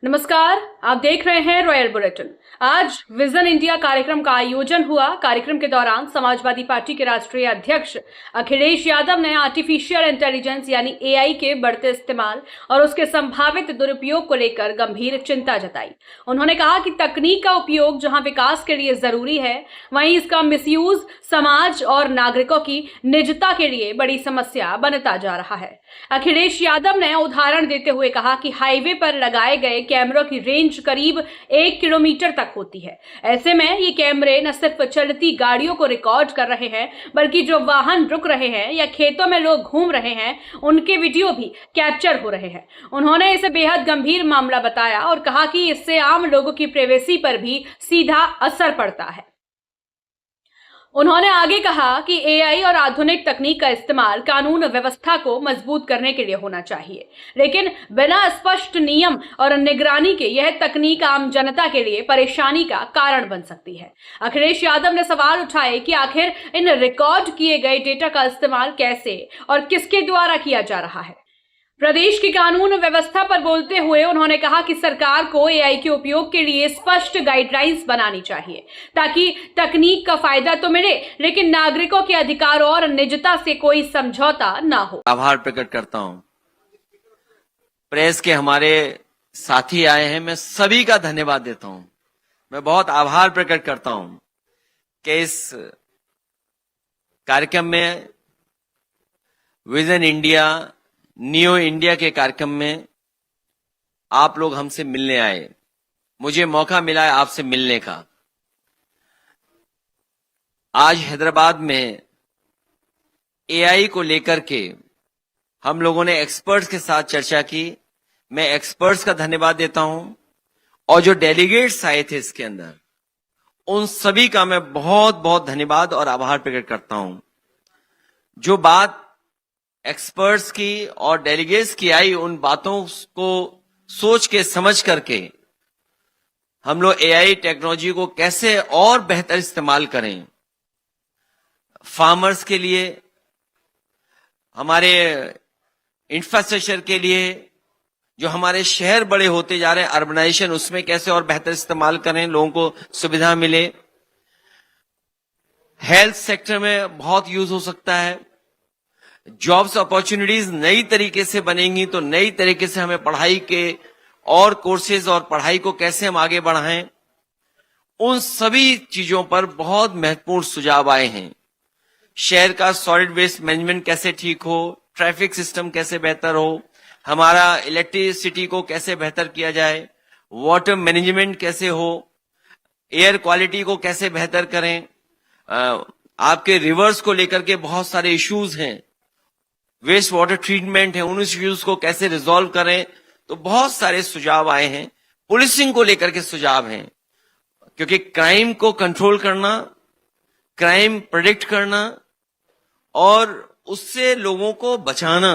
नमस्कार, आप देख रहे हैं रॉयल बुलेटिन। आज विजन इंडिया कार्यक्रम का आयोजन हुआ। कार्यक्रम के दौरान समाजवादी पार्टी के राष्ट्रीय अध्यक्ष अखिलेश यादव ने आर्टिफिशियल इंटेलिजेंस यानी एआई के बढ़ते इस्तेमाल और उसके संभावित दुरुपयोग को लेकर गंभीर चिंता जताई। उन्होंने कहा कि तकनीक का उपयोग जहां विकास के लिए जरूरी है, वहीं इसका मिसयूज समाज और नागरिकों की निजता के लिए बड़ी समस्या बनता जा रहा है। अखिलेश यादव ने उदाहरण देते हुए कहा कि हाईवे पर लगाए गए कैमरों की रेंज करीब 1 किलोमीटर तक होती है। ऐसे में ये कैमरे न सिर्फ चलती गाड़ियों को रिकॉर्ड कर रहे हैं, बल्कि जो वाहन रुक रहे हैं या खेतों में लोग घूम रहे हैं, उनके वीडियो भी कैप्चर हो रहे हैं। उन्होंने इसे बेहद गंभीर मामला बताया और कहा कि इससे आम लोगों की प्राइवेसी पर भी सीधा असर पड़ता है। उन्होंने आगे कहा कि एआई और आधुनिक तकनीक का इस्तेमाल कानून व्यवस्था को मजबूत करने के लिए होना चाहिए, लेकिन बिना स्पष्ट नियम और निगरानी के यह तकनीक आम जनता के लिए परेशानी का कारण बन सकती है। अखिलेश यादव ने सवाल उठाए कि आखिर इन रिकॉर्ड किए गए डेटा का इस्तेमाल कैसे और किसके द्वारा किया जा रहा है। प्रदेश की कानून व्यवस्था पर बोलते हुए उन्होंने कहा कि सरकार को एआई के उपयोग के लिए स्पष्ट गाइडलाइंस बनानी चाहिए, ताकि तकनीक का फायदा तो मिले, लेकिन नागरिकों के अधिकारों और निजता से कोई समझौता ना हो। आभार प्रकट करता हूं। प्रेस के हमारे साथी आए हैं, मैं सभी का धन्यवाद देता हूं। मैं बहुत आभार प्रकट करता हूं कि इस कार्यक्रम में विजन इंडिया न्यू इंडिया के कार्यक्रम में आप लोग हमसे मिलने आए। मुझे मौका मिला है आपसे मिलने का। आज हैदराबाद में एआई को लेकर के हम लोगों ने एक्सपर्ट्स के साथ चर्चा की। मैं एक्सपर्ट्स का धन्यवाद देता हूं और जो डेलीगेट्स आए थे इसके अंदर, उन सभी का मैं बहुत बहुत धन्यवाद और आभार प्रकट करता हूं। जो बात एक्सपर्ट्स की और डेलीगेट्स की आई, उन बातों को सोच के समझ करके हम लोग एआई टेक्नोलॉजी को कैसे और बेहतर इस्तेमाल करें, फार्मर्स के लिए, हमारे इंफ्रास्ट्रक्चर के लिए, जो हमारे शहर बड़े होते जा रहे हैं, अर्बनाइजेशन, उसमें कैसे और बेहतर इस्तेमाल करें, लोगों को सुविधा मिले। हेल्थ सेक्टर में बहुत यूज हो सकता है। जॉब्स अपॉर्चुनिटीज नई तरीके से बनेंगी तो नई तरीके से हमें पढ़ाई के और कोर्सेज और पढ़ाई को कैसे हम आगे बढ़ाएं, उन सभी चीजों पर बहुत महत्वपूर्ण सुझाव आए हैं। शहर का सॉलिड वेस्ट मैनेजमेंट कैसे ठीक हो, ट्रैफिक सिस्टम कैसे बेहतर हो, हमारा इलेक्ट्रिसिटी को कैसे बेहतर किया जाए, वाटर मैनेजमेंट कैसे हो, एयर क्वालिटी को कैसे बेहतर करें, आपके रिवर्स को लेकर के बहुत सारे इश्यूज हैं, वेस्ट वाटर ट्रीटमेंट है, उन इश्यूज को कैसे रिजॉल्व करें। तो बहुत सारे सुझाव आए हैं। पुलिसिंग को लेकर के सुझाव हैं, क्योंकि क्राइम को कंट्रोल करना, क्राइम प्रेडिक्ट करना और उससे लोगों को बचाना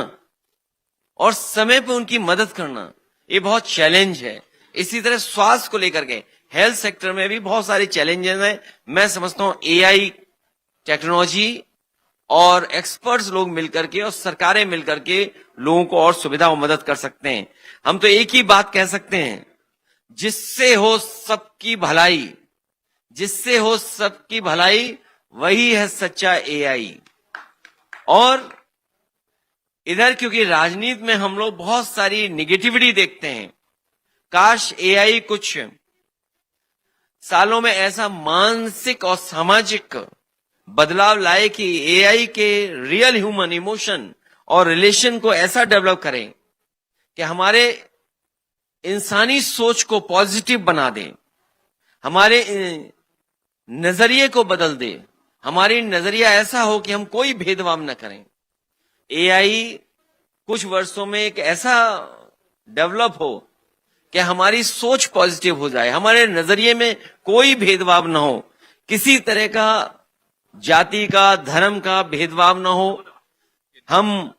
और समय पे उनकी मदद करना, ये बहुत चैलेंज है। इसी तरह स्वास्थ्य को लेकर के हेल्थ सेक्टर में भी बहुत सारे चैलेंजेस हैं। मैं समझता हूं एआई टेक्नोलॉजी और एक्सपर्ट्स लोग मिलकर के और सरकारें मिलकर के लोगों को और सुविधा और मदद कर सकते हैं। हम तो एक ही बात कह सकते हैं, जिससे हो सबकी भलाई, जिससे हो सबकी भलाई, वही है सच्चा एआई। और इधर क्योंकि राजनीति में हम लोग बहुत सारी निगेटिविटी देखते हैं, काश एआई कुछ सालों में ऐसा मानसिक और सामाजिक बदलाव लाए कि एआई के रियल ह्यूमन इमोशन और रिलेशन को ऐसा डेवलप करें कि हमारे इंसानी सोच को पॉजिटिव बना दे, हमारे नजरिए को बदल दे, हमारी नजरिया ऐसा हो कि हम कोई भेदभाव न करें। एआई कुछ वर्षों में एक ऐसा डेवलप हो कि हमारी सोच पॉजिटिव हो जाए, हमारे नजरिए में कोई भेदभाव न हो, किसी तरह का जाति का, धर्म का भेदभाव न हो, हम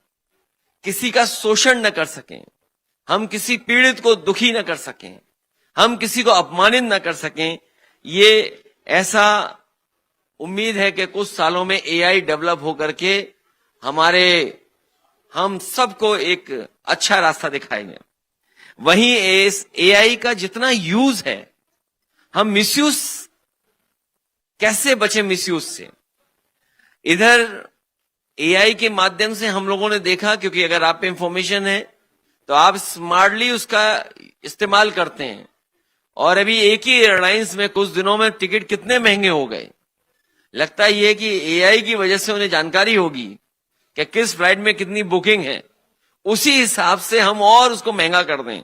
किसी का शोषण न कर सकें, हम किसी पीड़ित को दुखी न कर सकें, हम किसी को अपमानित न कर सकें। ये ऐसा उम्मीद है कि कुछ सालों में एआई डेवलप होकर के हम सबको एक अच्छा रास्ता दिखाएंगे। वहीं इस एआई का जितना यूज है, हम मिसयूज कैसे बचे मिसयूज से। इधर एआई के माध्यम से हम लोगों ने देखा, क्योंकि अगर आप पे इंफॉर्मेशन है तो आप स्मार्टली उसका इस्तेमाल करते हैं। और अभी एक ही एयरलाइंस में कुछ दिनों में टिकट कितने महंगे हो गए। लगता ही है कि एआई की वजह से उन्हें जानकारी होगी कि किस फ्लाइट में कितनी बुकिंग है, उसी हिसाब से हम और उसको महंगा कर दें।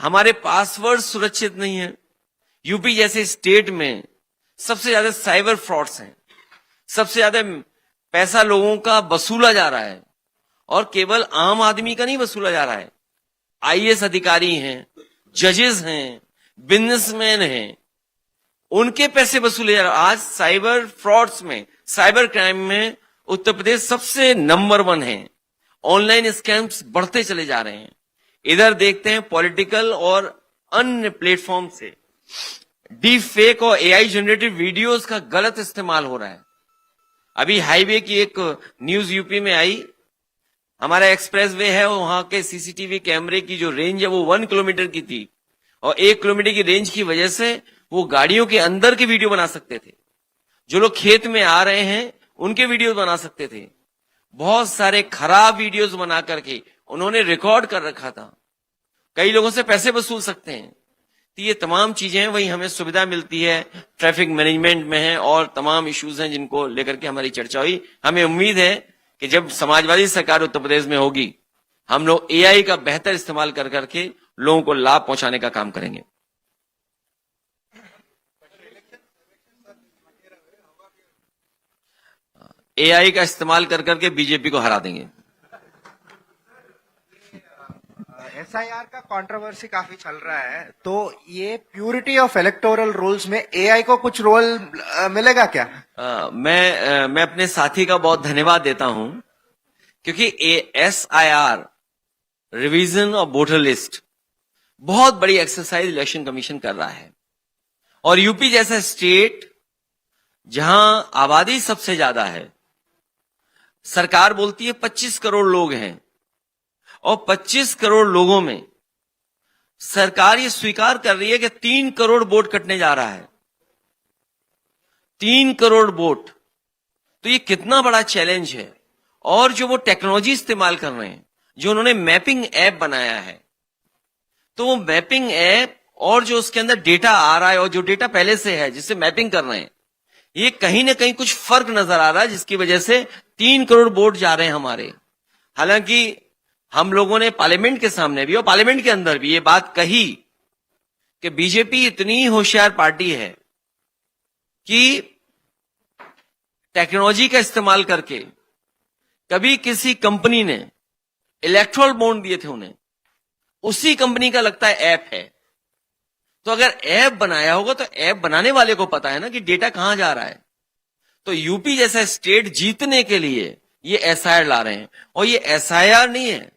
हमारे पासवर्ड सुरक्षित नहीं है। यूपी जैसे स्टेट में सबसे ज्यादा साइबर फ्रॉड्स हैं, सबसे ज्यादा पैसा लोगों का वसूला जा रहा है, और केवल आम आदमी का नहीं वसूला जा रहा है। आईएएस अधिकारी हैं, जजेस हैं, बिजनेसमैन हैं, उनके पैसे वसूले जा रहे हैं। आज साइबर फ्रॉड्स में, साइबर क्राइम में उत्तर प्रदेश सबसे नंबर 1 है। ऑनलाइन स्कैम्स बढ़ते चले जा रहे हैं। इधर देखते हैं पॉलिटिकल और अन्य प्लेटफॉर्म से डीप फेक और एआई जनरेटेड वीडियोस का गलत इस्तेमाल हो रहा है। अभी हाईवे की एक न्यूज यूपी में आई। हमारा एक्सप्रेस वे है, वहां के सीसीटीवी कैमरे की जो रेंज है वो 1 किलोमीटर की थी, और 1 किलोमीटर की रेंज की वजह से वो गाड़ियों के अंदर के वीडियो बना सकते थे। जो लोग खेत में आ रहे हैं उनके वीडियो बना सकते थे। बहुत सारे खराब वीडियोस बना करके उन्होंने रिकॉर्ड कर रखा था। कई लोगों से पैसे वसूल सकते हैं। तो ये तमाम चीजें हैं, वही हमें सुविधा मिलती है, ट्रैफिक मैनेजमेंट में है, और तमाम इश्यूज हैं जिनको लेकर के हमारी चर्चा हुई। हमें उम्मीद है कि जब समाजवादी सरकार उत्तर प्रदेश में होगी, हम लोग एआई का बेहतर इस्तेमाल कर करके लोगों को लाभ पहुंचाने का काम करेंगे। एआई का इस्तेमाल कर करके बीजेपी को हरा देंगे। एसआईआर का कंट्रोवर्सी काफी चल रहा है, तो ये प्यूरिटी ऑफ इलेक्टोरल रूल्स में एआई को कुछ रोल मिलेगा क्या? मैं अपने साथी का बहुत धन्यवाद देता हूं, क्योंकि SIR revision of voter list बहुत बड़ी एक्सरसाइज इलेक्शन कमीशन कर रहा है। और यूपी जैसा स्टेट जहां आबादी सबसे ज्यादा है, सरकार बोलती है 25 करोड़ लोग हैं, और 25 करोड़ लोगों में सरकार ये स्वीकार कर रही है कि 3 करोड़ वोट कटने जा रहा है। 3 करोड़ वोट, तो ये कितना बड़ा चैलेंज है। और जो वो टेक्नोलॉजी इस्तेमाल कर रहे हैं, जो उन्होंने मैपिंग ऐप बनाया है, तो वो मैपिंग ऐप और जो उसके अंदर डेटा आ रहा है, और जो डेटा पहले से है जिससे मैपिंग कर रहे हैं, ये कहीं ना कहीं कुछ फर्क नजर आ रहा है, जिसकी वजह से 3 करोड़ वोट जा रहे हैं हमारे। हालांकि हम लोगों ने पार्लियामेंट के सामने भी और पार्लियामेंट के अंदर भी ये बात कही कि बीजेपी इतनी होशियार पार्टी है कि टेक्नोलॉजी का इस्तेमाल करके कभी किसी कंपनी ने इलेक्ट्रल बॉन्ड दिए थे उन्हें, उसी कंपनी का लगता है ऐप है। तो अगर ऐप बनाया होगा तो ऐप बनाने वाले को पता है ना कि डेटा कहां जा रहा है। तो यूपी जैसा स्टेट जीतने के लिए ये एसआईआर ला रहे हैं। और ये एसआईआर नहीं है,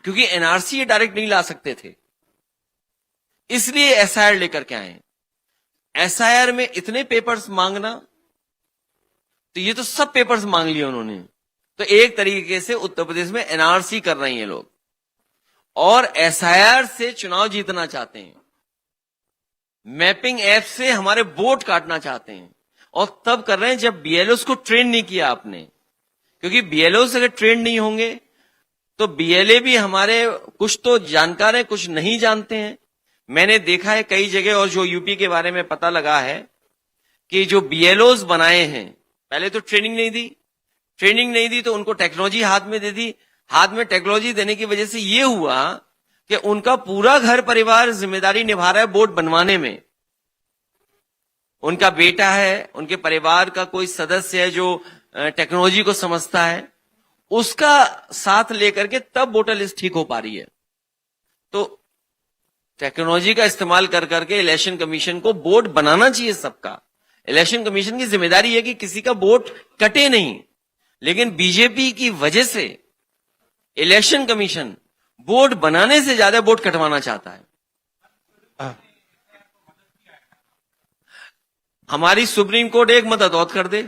क्योंकि एनआरसी ये डायरेक्ट नहीं ला सकते थे, इसलिए एसआईआर लेकर के आए। एसआईआर में इतने पेपर्स मांगना, तो ये तो सब पेपर्स मांग लिए उन्होंने। तो एक तरीके से उत्तर प्रदेश में एनआरसी कर रहे हैं लोग, और एसआईआर से चुनाव जीतना चाहते हैं। मैपिंग ऐप से हमारे वोट काटना चाहते हैं, और तब कर रहे हैं जब बीएलओस को ट्रेन नहीं किया आपने। क्योंकि बीएलओस अगर ट्रेन नहीं होंगे तो बीएलए भी हमारे कुछ तो जानकार हैं, कुछ नहीं जानते हैं। मैंने देखा है कई जगह, और जो यूपी के बारे में पता लगा है कि जो बीएलओस बनाए हैं, पहले तो ट्रेनिंग नहीं दी तो उनको टेक्नोलॉजी हाथ में दे दी। हाथ में टेक्नोलॉजी देने की वजह से ये हुआ कि उनका पूरा घर परिवार जिम्मेदारी निभा रहा है वोट बनवाने में। उनका बेटा है, उनके परिवार का कोई सदस्य है जो टेक्नोलॉजी को समझता है, उसका साथ लेकर के तब वोटर लिस्ट ठीक हो पा रही है। तो टेक्नोलॉजी का इस्तेमाल कर करके इलेक्शन कमीशन को वोट बनाना चाहिए सबका। इलेक्शन कमीशन की जिम्मेदारी है कि किसी का वोट कटे नहीं, लेकिन बीजेपी की वजह से इलेक्शन कमीशन वोट बनाने से ज्यादा वोट कटवाना चाहता है। हमारी सुप्रीम कोर्ट एक मदद और कर दे,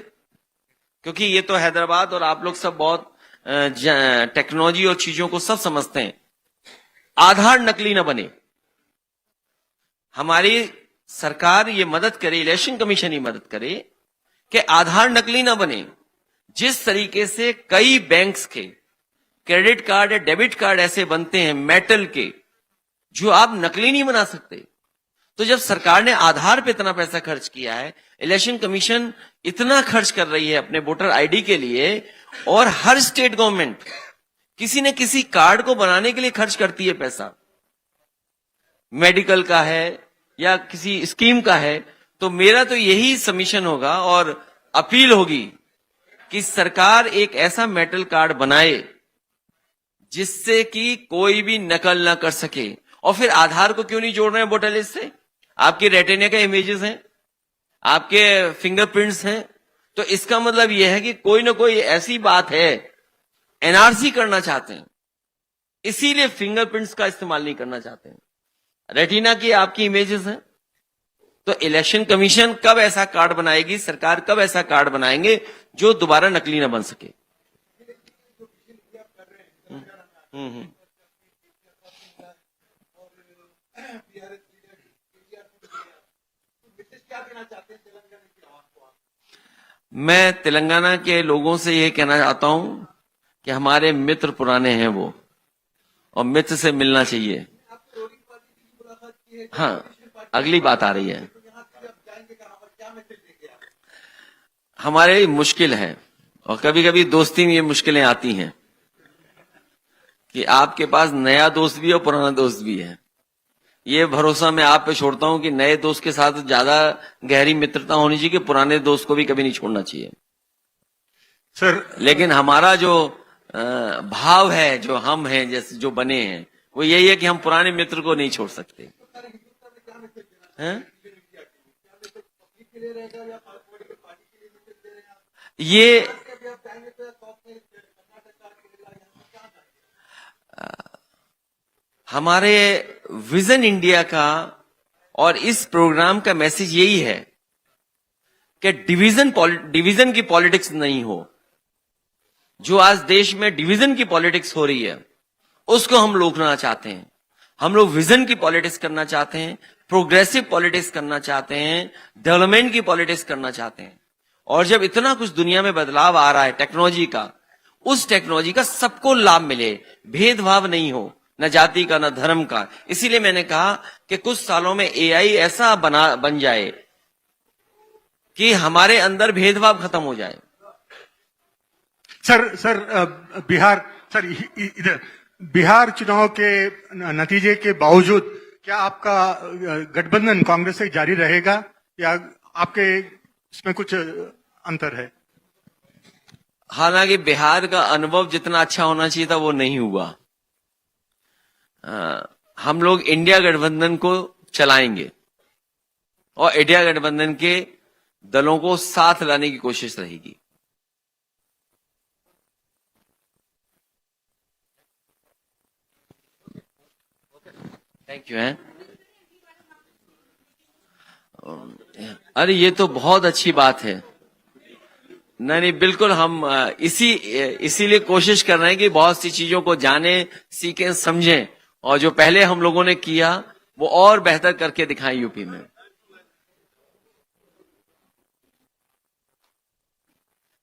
क्योंकि ये तो हैदराबाद और आप लोग सब बहुत टेक्नोलॉजी और चीजों को सब समझते हैं। आधार नकली न बने। हमारी सरकार ये मदद करे, इलेक्शन कमीशन ही मदद करे कि आधार नकली न बने। जिस तरीके से कई बैंक्स के क्रेडिट कार्ड या डेबिट कार्ड ऐसे बनते हैं मेटल के, जो आप नकली नहीं बना सकते। तो जब सरकार ने आधार पे इतना पैसा खर्च किया है, इलेक्शन कमीशन इतना खर्च कर रही है अपने वोटर आईडी के लिए, और हर स्टेट गवर्नमेंट किसी न किसी कार्ड को बनाने के लिए खर्च करती है पैसा, मेडिकल का है या किसी स्कीम का है, तो मेरा तो यही सबमिशन होगा और अपील होगी कि सरकार एक ऐसा मेटल कार्ड बनाए जिससे कि कोई भी नकल ना कर सके। और फिर आधार को क्यों नहीं जोड़ रहे हैं वोटर लिस्ट से? आपके रेटिना का इमेजेस हैं, आपके फिंगरप्रिंट्स हैं, तो इसका मतलब यह है कि कोई ना कोई ऐसी बात है, एनआरसी करना चाहते हैं, इसीलिए फिंगरप्रिंट्स का इस्तेमाल नहीं करना चाहते हैं। रेटिना की आपकी इमेजेस हैं, तो इलेक्शन कमीशन कब ऐसा कार्ड बनाएगी, सरकार कब ऐसा कार्ड बनाएंगे जो दोबारा नकली ना बन सके। मैं तेलंगाना के लोगों से यह कहना चाहता हूं कि हमारे मित्र पुराने हैं वो, और मित्र से मिलना चाहिए। हाँ, अगली बात आ रही है। हमारे मुश्किल है, और कभी कभी दोस्ती में ये मुश्किलें आती हैं कि आपके पास नया दोस्त भी है और पुराना दोस्त भी है। ये भरोसा मैं आप पे छोड़ता हूं कि नए दोस्त के साथ ज्यादा गहरी मित्रता होनी चाहिए, कि पुराने दोस्त को भी कभी नहीं छोड़ना चाहिए सर। लेकिन हमारा जो भाव है, जो हम हैं, जैसे जो बने हैं, वो यही है कि हम पुराने मित्र को नहीं छोड़ सकते हैं? ये हमारे विजन इंडिया का और इस प्रोग्राम का मैसेज यही है कि डिवीजन की पॉलिटिक्स नहीं हो। जो आज देश में डिवीजन की पॉलिटिक्स हो रही है, उसको हम रोकना चाहते हैं। हम लोग विजन की पॉलिटिक्स करना चाहते हैं, प्रोग्रेसिव पॉलिटिक्स करना चाहते हैं, डेवलपमेंट की पॉलिटिक्स करना चाहते हैं। और जब इतना कुछ दुनिया में बदलाव आ रहा है टेक्नोलॉजी का, उस टेक्नोलॉजी का सबको लाभ मिले, भेदभाव नहीं हो, न जाति का न धर्म का। इसीलिए मैंने कहा कि कुछ सालों में एआई ऐसा बन जाए कि हमारे अंदर भेदभाव खत्म हो जाए। सर बिहार, सर इधर बिहार चुनाव के नतीजे के बावजूद क्या आपका गठबंधन कांग्रेस से जारी रहेगा, या आपके इसमें कुछ अंतर है? हालांकि बिहार का अनुभव जितना अच्छा होना चाहिए था वो नहीं हुआ। हम लोग इंडिया गठबंधन को चलाएंगे और इंडिया गठबंधन के दलों को साथ लाने की कोशिश रहेगी। Thank you. अरे ये तो बहुत अच्छी बात है। नहीं, बिल्कुल हम इसीलिए कोशिश कर रहे हैं कि बहुत सी चीजों को जाने, सीखें, समझें, और जो पहले हम लोगों ने किया वो और बेहतर करके दिखाएं यूपी में।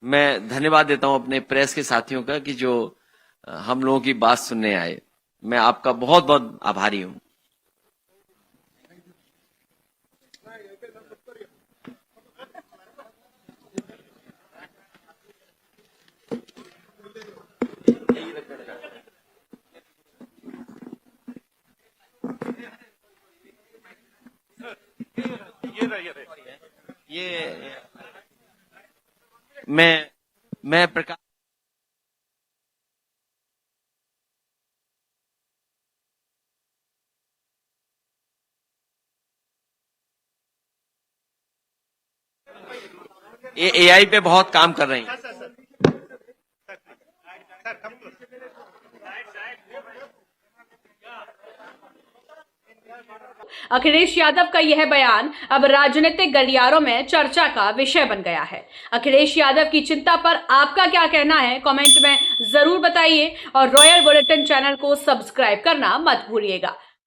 मैं धन्यवाद देता हूं अपने प्रेस के साथियों का कि जो हम लोगों की बात सुनने आए। मैं आपका बहुत बहुत आभारी हूं। ये मैं प्रकाश एआई पे बहुत काम कर रहे हैं। अखिलेश यादव का यह बयान अब राजनीतिक गलियारों में चर्चा का विषय बन गया है। अखिलेश यादव की चिंता पर आपका क्या कहना है, कमेंट में जरूर बताइए और रॉयल बुलेटिन चैनल को सब्सक्राइब करना मत भूलिएगा।